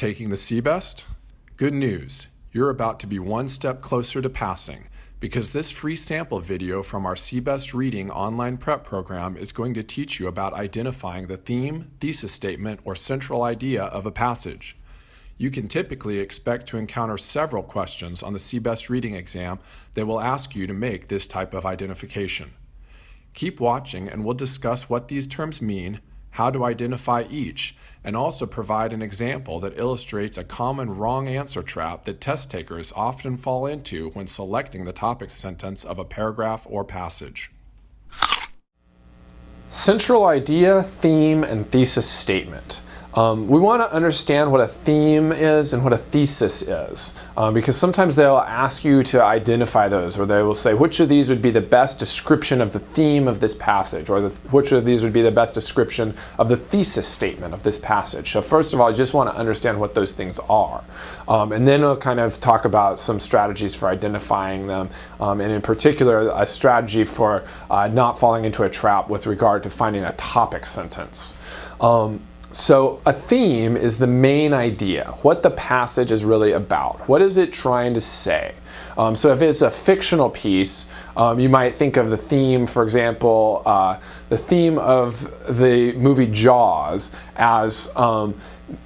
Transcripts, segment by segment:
Taking the CBEST? Good news, you're about to be one step closer to passing because this free sample video from our CBEST Reading online prep program is going to teach you about identifying the theme, thesis statement, or central idea of a passage. You can typically expect to encounter several questions on the CBEST Reading exam that will ask you to make this type of identification. Keep watching and we'll discuss what these terms mean, how to identify each, and also provide an example that illustrates a common wrong answer trap that test takers often fall into when selecting the topic sentence of a paragraph or passage. Central idea, theme, and thesis statement. We want to understand what a theme is and what a thesis is, because sometimes they'll ask you to identify those, or they will say which of these would be the best description of the theme of this passage, or which of these would be the best description of the thesis statement of this passage. So first of all, I just want to understand what those things are, and then we'll kind of talk about some strategies for identifying them, and in particular a strategy for not falling into a trap with regard to finding a topic sentence. So a theme is the main idea, what the passage is really about. What is it trying to say? So if it's a fictional piece, you might think of the theme, for example, the theme of the movie Jaws as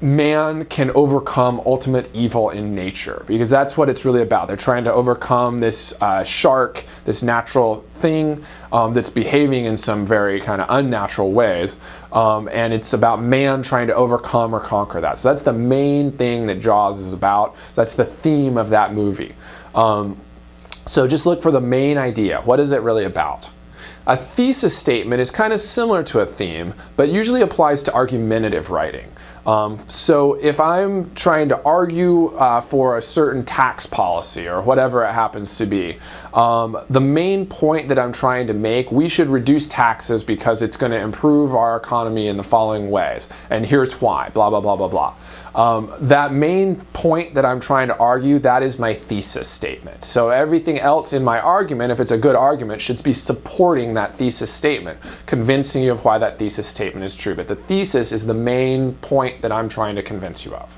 man can overcome ultimate evil in nature, because that's what it's really about. They're trying to overcome this shark, this natural thing that's behaving in some very kind of unnatural ways, and it's about man trying to overcome or conquer that. So that's the main thing that Jaws is about. That's the theme of that movie. So just look for the main idea. What is it really about? A thesis statement is kind of similar to a theme, but usually applies to argumentative writing. So if I'm trying to argue for a certain tax policy or whatever it happens to be, the main point that I'm trying to make, we should reduce taxes because it's going to improve our economy in the following ways, and here's why, blah, blah, blah, blah, blah. That main point that I'm trying to argue, that is my thesis statement. So everything else in my argument, if it's a good argument, should be supporting that thesis statement, convincing you of why that thesis statement is true. But the thesis is the main point that I'm trying to convince you of.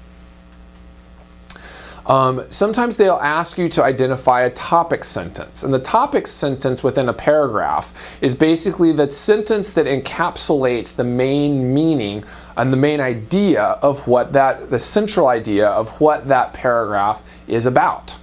Sometimes they'll ask you to identify a topic sentence, and the topic sentence within a paragraph is basically the sentence that encapsulates the main meaning and the main idea of what the central idea of what that paragraph is about.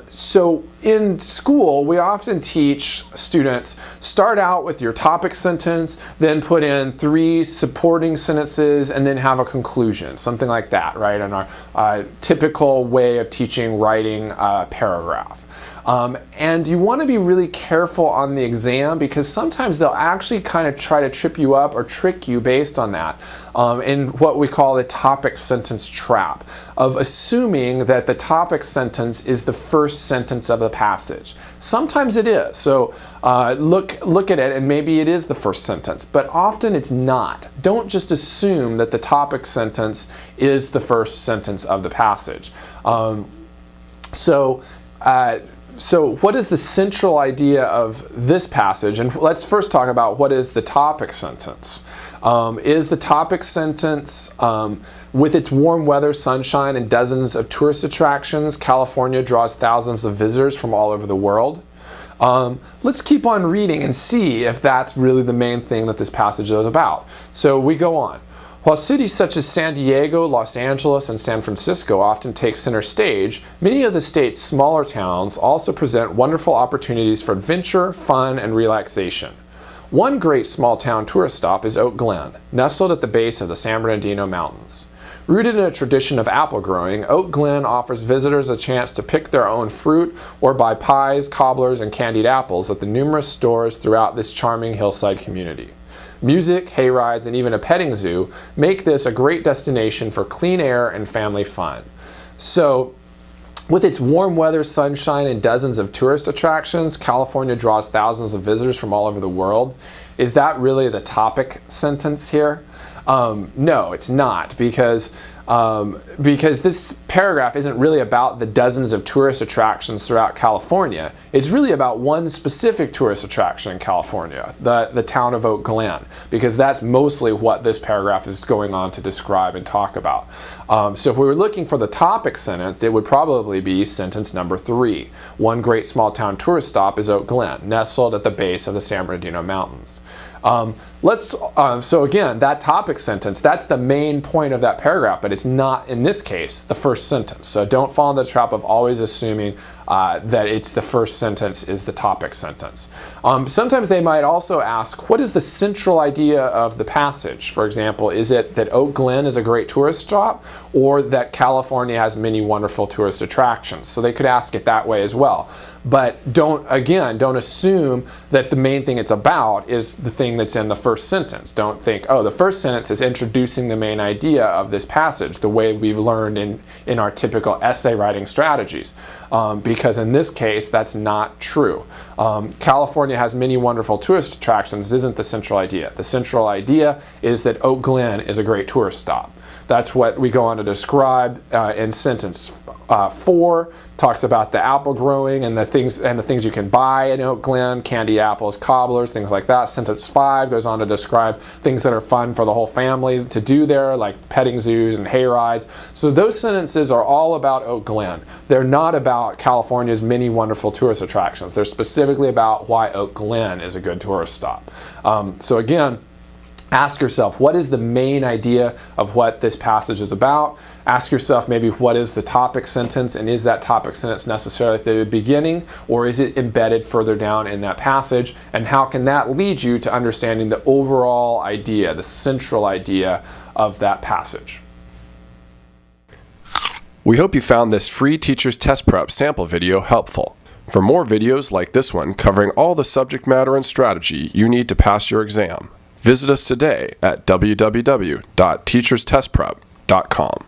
So in school, we often teach students, start out with your topic sentence, then put in 3 supporting sentences, and then have a conclusion, something like that, right? In our typical way of teaching writing a paragraph. And you want to be really careful on the exam, because sometimes they'll actually kind of try to trip you up or trick you based on that, in what we call the topic sentence trap, of assuming that the topic sentence is the first sentence of the passage. Sometimes it is, so look at it and maybe it is the first sentence, but often it's not. Don't just assume that the topic sentence is the first sentence of the passage. So what is the central idea of this passage? And let's first talk about what is the topic sentence. Is the topic sentence, with its warm weather, sunshine, and dozens of tourist attractions, California draws thousands of visitors from all over the world? Let's keep on reading and see if that's really the main thing that this passage is about. So we go on. While cities such as San Diego, Los Angeles, and San Francisco often take center stage, many of the state's smaller towns also present wonderful opportunities for adventure, fun, and relaxation. One great small town tourist stop is Oak Glen, nestled at the base of the San Bernardino Mountains. Rooted in a tradition of apple growing, Oak Glen offers visitors a chance to pick their own fruit or buy pies, cobblers, and candied apples at the numerous stores throughout this charming hillside community. Music, hayrides, and even a petting zoo make this a great destination for clean air and family fun. So, with its warm weather, sunshine, and dozens of tourist attractions, California draws thousands of visitors from all over the world. Is that really the topic sentence here? No, it's not, because this paragraph isn't really about the dozens of tourist attractions throughout California. It's really about one specific tourist attraction in California, the town of Oak Glen, because that's mostly what this paragraph is going on to describe and talk about. So if we were looking for the topic sentence, it would probably be sentence number 3. One great small town tourist stop is Oak Glen, nestled at the base of the San Bernardino Mountains. So again, that topic sentence, that's the main point of that paragraph, but it's not, in this case, the first sentence. So don't fall into the trap of always assuming that it's the first sentence is the topic sentence. Sometimes they might also ask, what is the central idea of the passage? For example, is it that Oak Glen is a great tourist stop, or that California has many wonderful tourist attractions? So they could ask it that way as well. But don't assume that the main thing it's about is the thing that's in the first sentence. Don't think, oh, the first sentence is introducing the main idea of this passage, the way we've learned in our typical essay writing strategies. Because in this case, that's not true. California has many wonderful tourist attractions isn't the central idea. The central idea is that Oak Glen is a great tourist stop. That's what we go on to describe in sentence 4. Talks about the apple growing and the things you can buy in Oak Glen, candy apples, cobblers, things like that. Sentence 5 goes on to describe things that are fun for the whole family to do there, like petting zoos and hay rides. So those sentences are all about Oak Glen. They're not about California's many wonderful tourist attractions. They're specifically about why Oak Glen is a good tourist stop. So again, ask yourself, what is the main idea of what this passage is about? Ask yourself maybe what is the topic sentence, and is that topic sentence necessarily at the beginning, or is it embedded further down in that passage? And how can that lead you to understanding the overall idea, the central idea of that passage? We hope you found this free Teacher's Test Prep sample video helpful. For more videos like this one covering all the subject matter and strategy you need to pass your exam, visit us today at www.teacherstestprep.com.